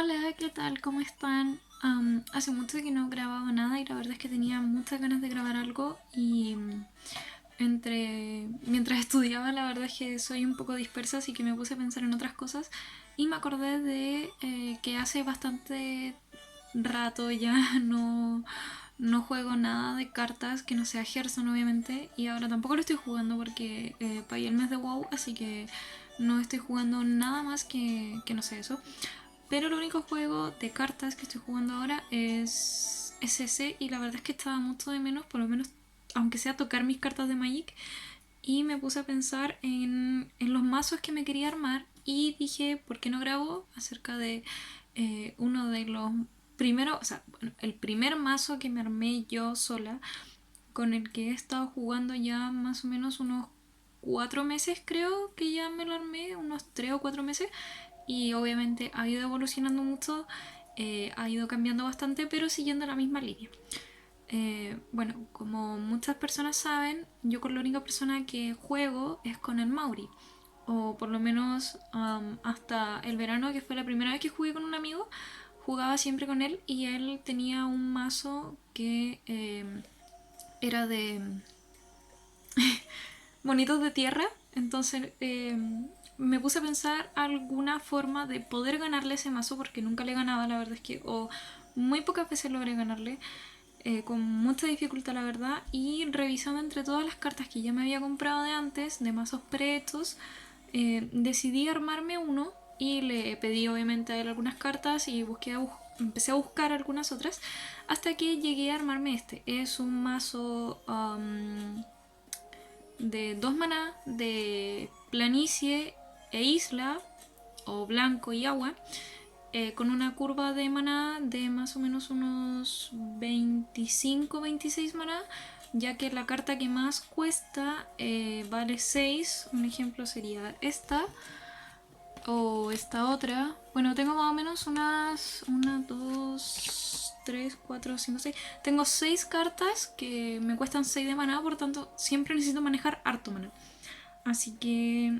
Hola, ¿qué tal? ¿Cómo están? Hace mucho que no grababa nada y la verdad es que tenía muchas ganas de grabar algo y mientras estudiaba la verdad es que soy un poco dispersa, así que me puse a pensar en otras cosas y me acordé de que hace bastante rato ya no juego nada de cartas que no sea Hearthstone obviamente, y ahora tampoco lo estoy jugando porque pagué el mes de WoW, así que no estoy jugando nada más que no sé eso. Pero el único juego de cartas que estoy jugando ahora es ese, y la verdad es que estaba mucho de menos, por lo menos aunque sea tocar mis cartas de Magic, y me puse a pensar en los mazos que me quería armar y dije, ¿por qué no grabo acerca de uno de los primeros, o sea, bueno, el primer mazo que me armé yo sola, con el que he estado jugando ya más o menos unos 4 meses, creo que ya me lo armé, unos 3 o 4 meses, y obviamente ha ido evolucionando mucho, ha ido cambiando bastante, pero siguiendo la misma línea. Bueno, como muchas personas saben, yo con la única persona que juego es con el Mauri. O por lo menos hasta el verano, que fue la primera vez que jugué con un amigo, jugaba siempre con él y él tenía un mazo que era de bonitos de tierra. Entonces me puse a pensar alguna forma de poder ganarle ese mazo porque nunca le ganaba, la verdad es que, o muy pocas veces logré ganarle, con mucha dificultad la verdad, y revisando entre todas las cartas que ya me había comprado de antes, de mazos prehechos, decidí armarme uno y le pedí obviamente a él algunas cartas y empecé a buscar algunas otras hasta que llegué a armarme este. Es un mazo de 2 maná, de planicie e isla, o blanco y agua, con una curva de maná de más o menos unos 25-26 maná, ya que la carta que más cuesta vale 6. Un ejemplo sería esta o esta otra. Bueno, tengo más o menos una, 2, 3, 4, 5, 6. Tengo 6 cartas que me cuestan 6 de maná, por tanto siempre necesito manejar harto maná. Así que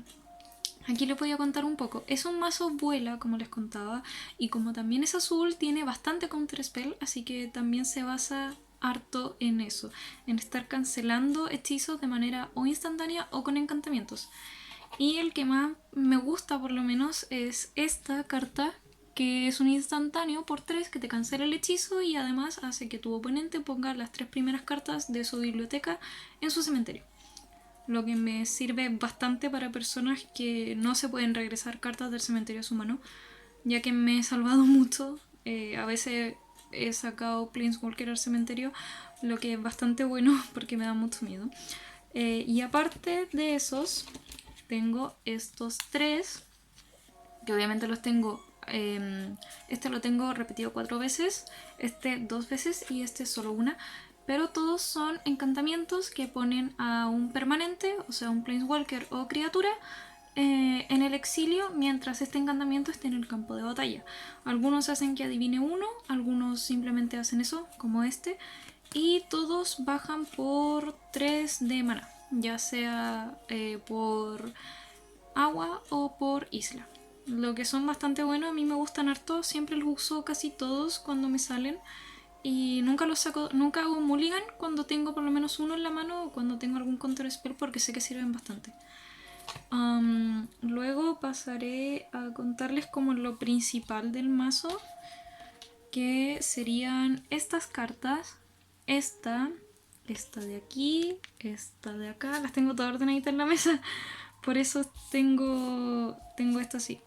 aquí les voy a contar un poco. Es un mazo vuela, como les contaba, y como también es azul, tiene bastante counter spell, así que también se basa harto en eso, en estar cancelando hechizos de manera o instantánea o con encantamientos. Y el que más me gusta por lo menos es esta carta, que es un instantáneo por 3 que te cancela el hechizo y además hace que tu oponente ponga las 3 primeras cartas de su biblioteca en su cementerio. Lo que me sirve bastante para personas que no se pueden regresar cartas del cementerio a su mano, ya que me he salvado mucho. A veces he sacado Planeswalker al cementerio, lo que es bastante bueno porque me da mucho miedo. Y aparte de esos, tengo estos tres, que obviamente los tengo. Este lo tengo repetido 4 veces, este 2 veces y este solo una. Pero todos son encantamientos que ponen a un permanente, o sea, un planeswalker o criatura, en el exilio mientras este encantamiento esté en el campo de batalla. Algunos hacen que adivine uno, algunos simplemente hacen eso, como este, y todos bajan por 3 de mana, ya sea por agua o por isla. Lo que son bastante buenos, a mí me gustan harto, siempre los uso casi todos cuando me salen. Y nunca los saco, nunca hago mulligan cuando tengo por lo menos uno en la mano o cuando tengo algún counter spell, porque sé que sirven bastante. Luego pasaré a contarles como lo principal del mazo, que serían estas cartas. Esta de aquí, esta de acá, las tengo todas ordenaditas en la mesa, por eso tengo esto así.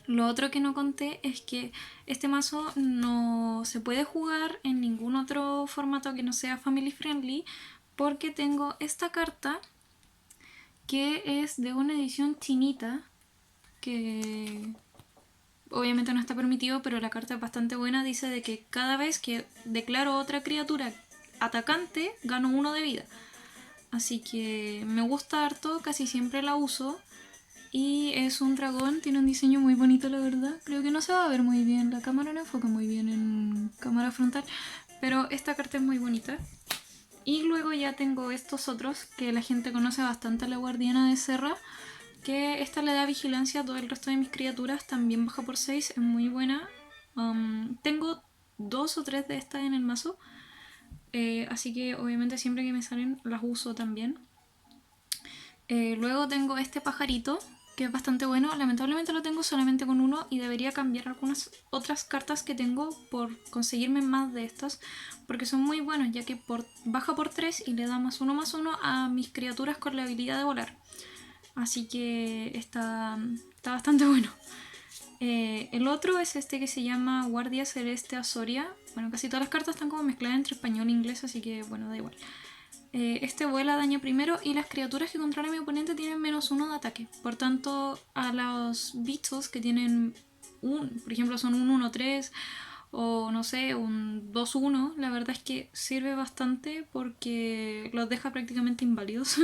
Lo otro que no conté es que este mazo no se puede jugar en ningún otro formato que no sea family friendly, porque tengo esta carta que es de una edición chinita, que obviamente no está permitido, pero la carta es bastante buena. Dice de que cada vez que declaro otra criatura atacante, gano 1 de vida. Así que me gusta harto, casi siempre la uso. Y es un dragón, tiene un diseño muy bonito, la verdad. Creo que no se va a ver muy bien, la cámara no enfoca muy bien en cámara frontal, pero esta carta es muy bonita. Y luego ya tengo estos otros que la gente conoce bastante, la guardiana de Serra, que esta le da vigilancia a todo el resto de mis criaturas, también baja por 6, es muy buena. Tengo 2 o 3 de estas en el mazo. Así que obviamente siempre que me salen las uso también. Luego tengo este pajarito, que es bastante bueno. Lamentablemente lo tengo solamente con uno y debería cambiar algunas otras cartas que tengo por conseguirme más de estas, porque son muy buenos, ya que baja por 3 y le da +1/+1 a mis criaturas con la habilidad de volar. Así que está bastante bueno. El otro es este que se llama Guardia Celeste Azoria. Bueno, casi todas las cartas están como mezcladas entre español e inglés, así que bueno, da igual. Este vuela daño primero y las criaturas que controla mi oponente tienen -1 de ataque. Por tanto, a los bichos que tienen por ejemplo, son un 1-3 o no sé, un 2-1, la verdad es que sirve bastante porque los deja prácticamente inválidos.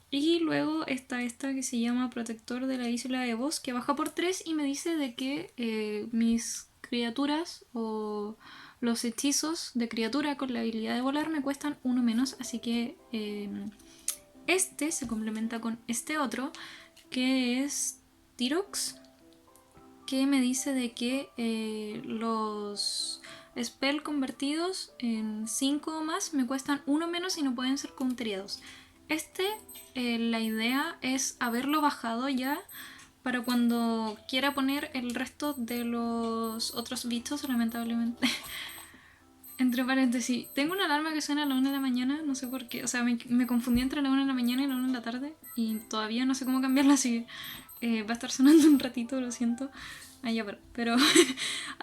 Y luego está esta que se llama Protector de la Isla de Vos, que baja por 3 y me dice de que mis criaturas o los hechizos de criatura con la habilidad de volar me cuestan 1 menos, así que este se complementa con este otro, que es Tirox, que me dice de que los spell convertidos en 5 o más me cuestan 1 menos y no pueden ser counteriados. La idea es haberlo bajado ya para cuando quiera poner el resto de los otros bichos, lamentablemente. Entre paréntesis, tengo una alarma que suena a la 1 de la mañana, no sé por qué. O sea, me confundí entre la 1 de la mañana y la 1 de la tarde y todavía no sé cómo cambiarla, así que va a estar sonando un ratito, lo siento. Ah, ya, pero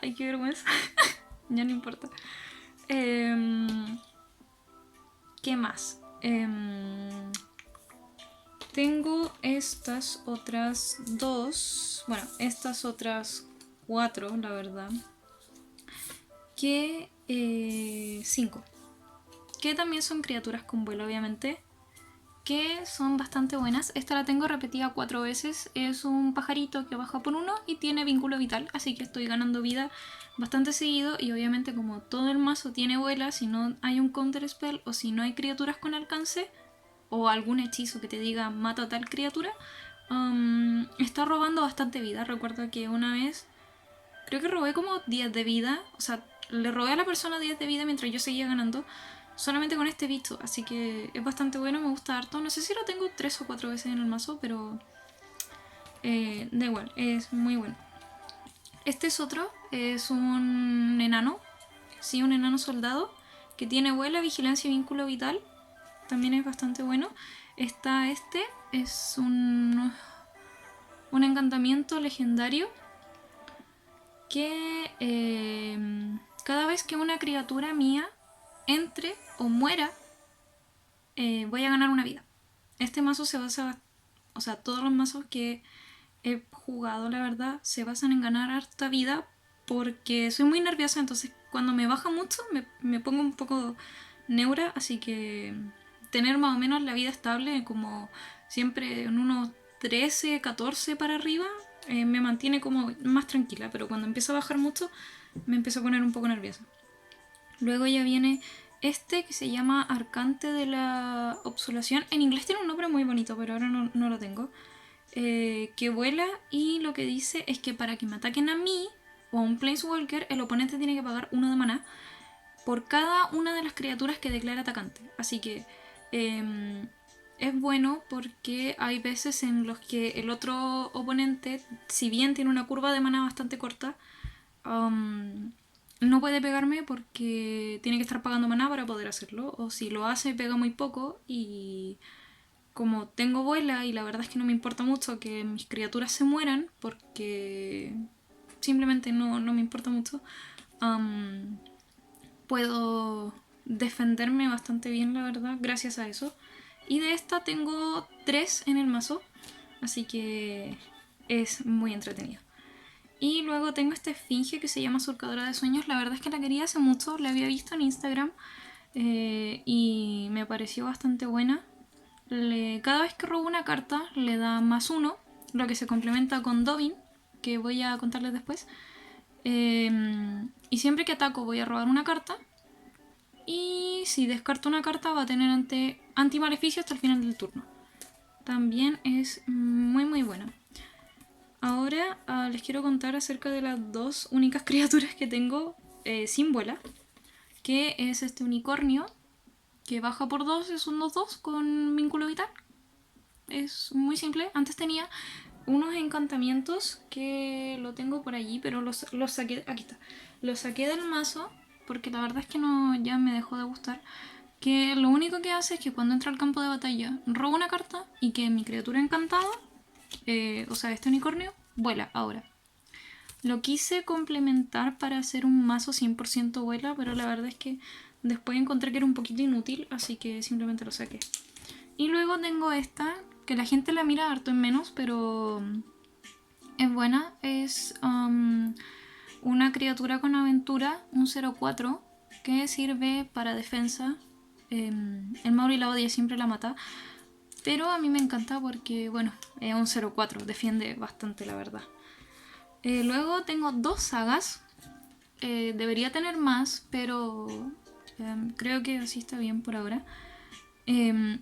ay, qué vergüenza. Ya no importa. ¿Qué más? Tengo estas otras 2, bueno, estas otras 4, la verdad, que 5, que también son criaturas con vuelo, obviamente, que son bastante buenas. Esta la tengo repetida 4 veces, es un pajarito que baja por 1 y tiene vínculo vital, así que estoy ganando vida bastante seguido. Y obviamente como todo el mazo tiene vuela, si no hay un counter spell o si no hay criaturas con alcance o algún hechizo que te diga mata a tal criatura, está robando bastante vida. Recuerdo que una vez creo que robé como 10 de vida, o sea, le robé a la persona 10 de vida mientras yo seguía ganando solamente con este bicho, así que es bastante bueno, me gusta harto. No sé si lo tengo 3 o 4 veces en el mazo, pero da igual, es muy bueno. Este es otro, es un enano, sí, un enano soldado, que tiene vuela, vigilancia y vínculo vital. También es bastante bueno. Está este, es un encantamiento legendario que cada vez que una criatura mía entre o muera, voy a ganar una vida. Este mazo se basa, o sea, todos los mazos que he jugado, la verdad, se basan en ganar harta vida porque soy muy nerviosa, entonces cuando me baja mucho me pongo un poco neura, así que tener más o menos la vida estable, como siempre en unos 13, 14 para arriba, me mantiene como más tranquila, pero cuando empieza a bajar mucho me empiezo a poner un poco nerviosa. Luego ya viene este que se llama Arcante de la Obsulación. En inglés tiene un nombre muy bonito, pero ahora no lo tengo. Que vuela y lo que dice es que para que me ataquen a mí o a un Planeswalker, el oponente tiene que pagar 1 de maná por cada una de las criaturas que declara atacante. Así que es bueno porque hay veces en los que el otro oponente, si bien tiene una curva de maná bastante corta, no puede pegarme porque tiene que estar pagando maná para poder hacerlo. O si lo hace, pega muy poco. Y como tengo vuela y la verdad es que no me importa mucho que mis criaturas se mueran, porque simplemente no me importa mucho, puedo defenderme bastante bien, la verdad, gracias a eso. Y de esta tengo 3 en el mazo, así que es muy entretenido. Y luego tengo esta esfinge que se llama Surcadora de Sueños. La verdad es que la quería hace mucho, la había visto en Instagram y me pareció bastante buena. Cada vez que robo una carta le da +1, lo que se complementa con Dobin, que voy a contarles después. Y siempre que ataco voy a robar una carta. Y si descarto una carta va a tener anti-maleficio hasta el final del turno. También es muy muy buena. ahora les quiero contar acerca de las dos únicas criaturas que tengo sin vuela, que es este unicornio que baja por 2, es un 2-2 con vínculo vital. Es muy simple. Antes tenía unos encantamientos que lo tengo por allí, pero los saqué. Aquí está. Los saqué del mazo porque la verdad es que no, ya me dejó de gustar. Que lo único que hace es que cuando entra al campo de batalla roba una carta y que mi criatura encantada, o sea, este unicornio, vuela ahora. Lo quise complementar para hacer un mazo 100% vuela, pero la verdad es que después encontré que era un poquito inútil, así que simplemente lo saqué. Y luego tengo esta, que la gente la mira harto en menos, pero es buena. Es una criatura con aventura, un 0-4, que sirve para defensa. El Mauri la odia, siempre la mata. Pero a mí me encanta porque, bueno, es un 0-4, defiende bastante, la verdad. Luego tengo dos sagas. Debería tener más, pero creo que así está bien por ahora.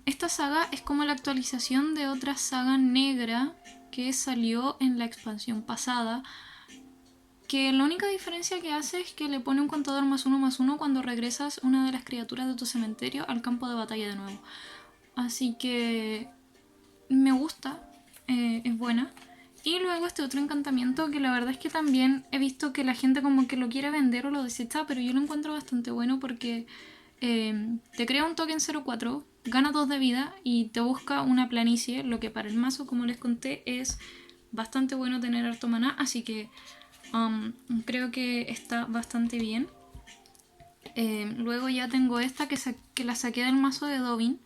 Esta saga es como la actualización de otra saga negra que salió en la expansión pasada, que la única diferencia que hace es que le pone un contador +1/+1 cuando regresas una de las criaturas de tu cementerio al campo de batalla de nuevo. Así que me gusta, es buena. Y luego este otro encantamiento que la verdad es que también he visto que la gente como que lo quiere vender o lo desecha, pero yo lo encuentro bastante bueno porque te crea un token 0-4, gana 2 de vida y te busca una planicie, lo que para el mazo, como les conté, es bastante bueno tener harto maná, así que creo que está bastante bien. Luego ya tengo esta que la saqué del mazo de Dovin,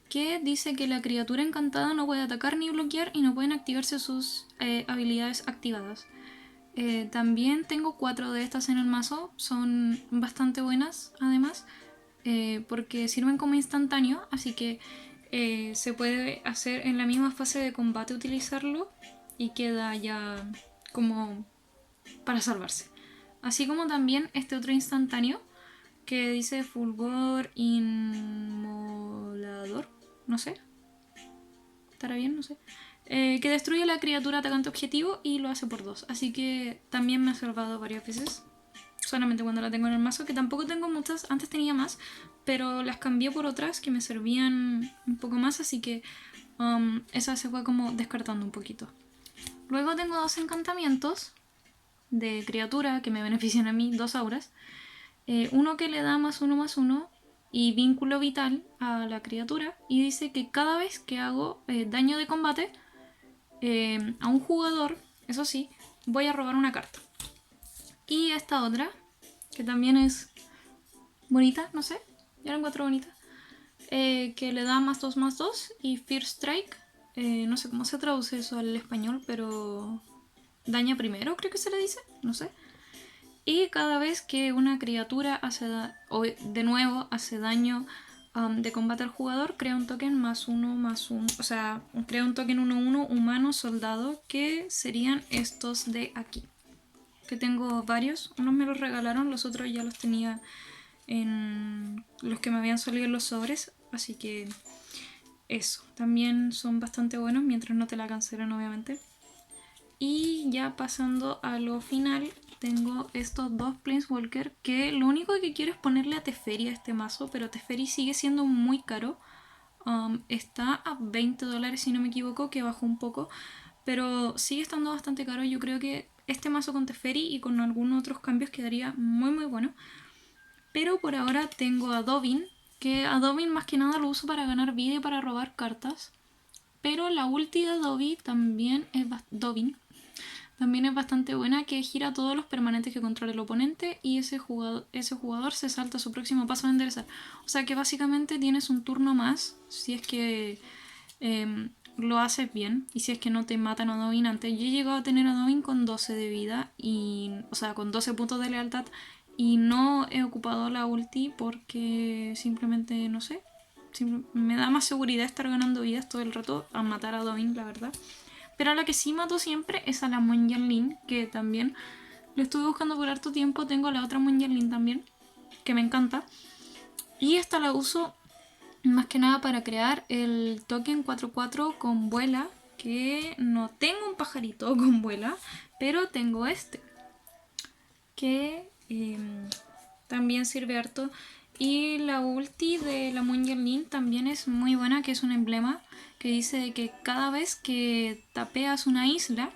que dice que la criatura encantada no puede atacar ni bloquear y no pueden activarse sus habilidades activadas. También tengo 4 de estas en el mazo, son bastante buenas además, porque sirven como instantáneo, así que se puede hacer en la misma fase de combate utilizarlo y queda ya como para salvarse. Así como también este otro instantáneo que dice Fulgor Inmolador, no sé, estará bien, no sé, que destruye la criatura atacante objetivo y lo hace por 2. Así que también me ha salvado varias veces, solamente cuando la tengo en el mazo, que tampoco tengo muchas, antes tenía más, pero las cambié por otras que me servían un poco más, así que esa se fue como descartando un poquito. Luego tengo dos encantamientos de criatura que me benefician a mí, dos auras. Uno que le da +1/+1 y vínculo vital a la criatura, y dice que cada vez que hago daño de combate a un jugador, eso sí, voy a robar una carta. Y esta otra, que también es bonita, no sé, yo la encuentro bonita, que le da +2/+2 y First Strike, no sé cómo se traduce eso al español, pero daña primero, creo que se le dice, no sé. Y cada vez que una criatura de nuevo hace daño de combate al jugador, crea un token +1/+1. O sea, crea un token 1/1 humano soldado, que serían estos de aquí. Que tengo varios. Unos me los regalaron, los otros ya los tenía en los que me habían salido en los sobres. Así que eso. También son bastante buenos mientras no te la cancelen, obviamente. Y ya pasando a lo final, tengo estos dos Planeswalker que lo único que quiero es ponerle a Teferi a este mazo, pero Teferi sigue siendo muy caro. Está a $20 si no me equivoco, que bajó un poco, pero sigue estando bastante caro. Yo creo que este mazo con Teferi y con algunos otros cambios quedaría muy muy bueno. Pero por ahora tengo a Dovin, que a Dovin más que nada lo uso para ganar vida y para robar cartas. Pero la ulti de Dovin también es bastante buena, que gira todos los permanentes que controla el oponente y ese jugador se salta su próximo paso a enderezar. O sea que básicamente tienes un turno más si es que lo haces bien y si es que no te matan a Dovin antes. Yo he llegado a tener a Dovin con 12 de vida, o sea, con 12 puntos de lealtad, y no he ocupado la ulti porque simplemente, no sé, me da más seguridad estar ganando vidas todo el rato a matar a Dovin, la verdad. Pero a la que sí mato siempre es a la Mon Yanlin, que también lo estuve buscando por harto tiempo. Tengo la otra Mon Yanlin también, que me encanta. Y esta la uso más que nada para crear el token 4/4 con vuela, que no tengo un pajarito con vuela, pero tengo este, que también sirve harto. Y la ulti de la Moon Lin también es muy buena, que es un emblema que dice que cada vez que tapeas una isla,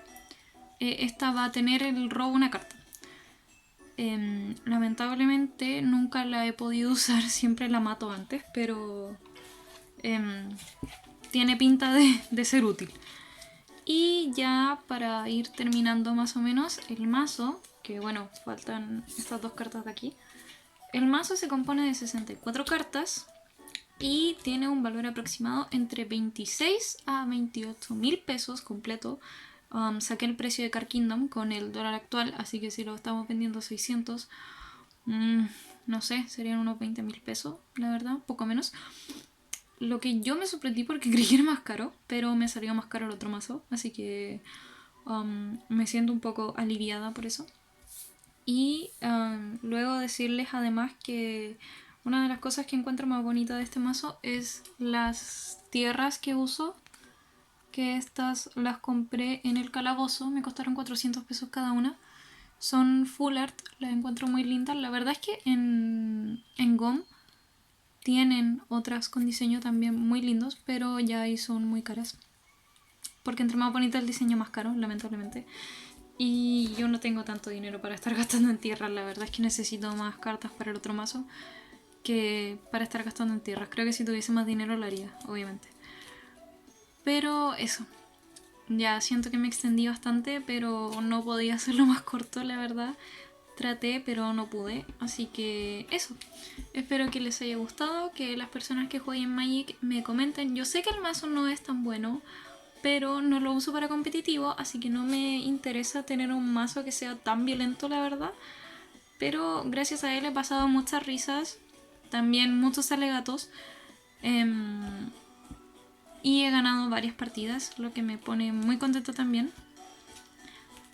esta va a tener el robo una carta. Lamentablemente nunca la he podido usar, siempre la mato antes, pero tiene pinta de ser útil. Y ya para ir terminando más o menos el mazo, que bueno, faltan estas dos cartas de aquí. El mazo se compone de 64 cartas y tiene un valor aproximado entre 26 a 28 mil pesos completo. Saqué el precio de Card Kingdom con el dólar actual, así que si lo estamos vendiendo a 600, no sé, serían unos 20 mil pesos, la verdad, poco menos. Lo que yo me sorprendí porque creí que era más caro, pero me salió más caro el otro mazo, así que me siento un poco aliviada por eso. Y luego decirles además que una de las cosas que encuentro más bonita de este mazo es las tierras que uso, que estas las compré en el calabozo, me costaron 400 pesos cada una. Son full art, las encuentro muy lindas. La verdad es que en GOM tienen otras con diseño también muy lindos, pero ya ahí son muy caras. Porque entre más bonito el diseño, más caro, lamentablemente. Y yo no tengo tanto dinero para estar gastando en tierras. La verdad es que necesito más cartas para el otro mazo que para estar gastando en tierras. Creo que si tuviese más dinero lo haría, obviamente. Pero eso. Ya siento que me extendí bastante, pero no podía hacerlo más corto, la verdad. Traté, pero no pude. Así que eso. Espero que les haya gustado, que las personas que jueguen Magic me comenten. Yo sé que el mazo no es tan bueno, pero no lo uso para competitivo, así que no me interesa tener un mazo que sea tan violento, la verdad. Pero gracias a él he pasado muchas risas, también muchos alegatos. Y he ganado varias partidas, lo que me pone muy contenta también.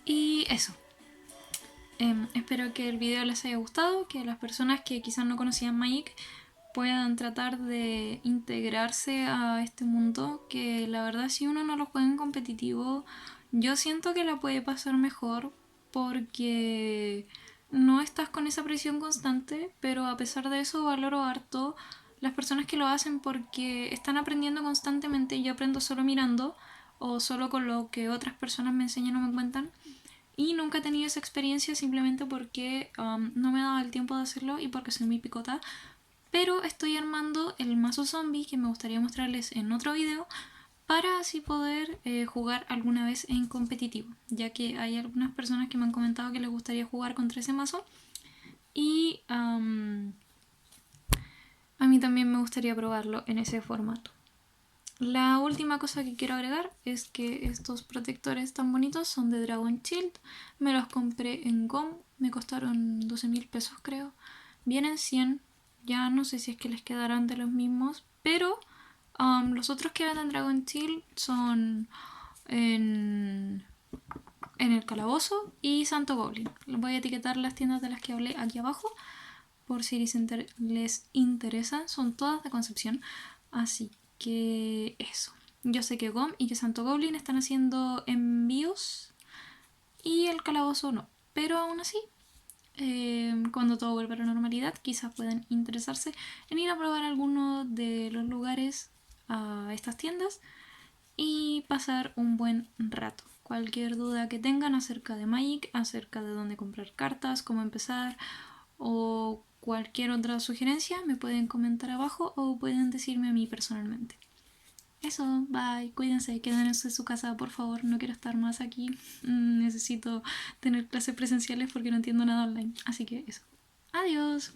Y eso. Espero que el video les haya gustado, que las personas que quizás no conocían Magic puedan tratar de integrarse a este mundo, que la verdad si uno no lo juega en competitivo, yo siento que la puede pasar mejor porque no estás con esa presión constante, pero a pesar de eso valoro harto las personas que lo hacen porque están aprendiendo constantemente. Yo aprendo solo mirando o solo con lo que otras personas me enseñan o me cuentan. Y nunca he tenido esa experiencia simplemente porque no me daba el tiempo de hacerlo y porque soy muy picota. Pero estoy armando el mazo zombie que me gustaría mostrarles en otro video para así poder jugar alguna vez en competitivo, ya que hay algunas personas que me han comentado que les gustaría jugar contra ese mazo y a mí también me gustaría probarlo en ese formato. La última cosa que quiero agregar es que estos protectores tan bonitos son de Dragon Shield. Me los compré en GOM, me costaron 12 mil pesos creo. Vienen 100, ya no sé si es que les quedarán de los mismos, pero los otros que venden Dragon Shield son en el Calabozo y Santo Goblin. Les voy a etiquetar las tiendas de las que hablé aquí abajo por si les interesa. Son todas de Concepción, así que eso. Yo sé que GOM y que Santo Goblin están haciendo envíos y el Calabozo no, pero aún así cuando todo vuelva a la normalidad quizás puedan interesarse en ir a probar alguno de los lugares a estas tiendas y pasar un buen rato. Cualquier duda que tengan acerca de Magic, acerca de dónde comprar cartas, cómo empezar o cualquier otra sugerencia me pueden comentar abajo o pueden decirme a mí personalmente. Eso, bye, cuídense, quédense en su casa, por favor, no quiero estar más aquí. Necesito tener clases presenciales porque no entiendo nada online. Así que eso. Adiós.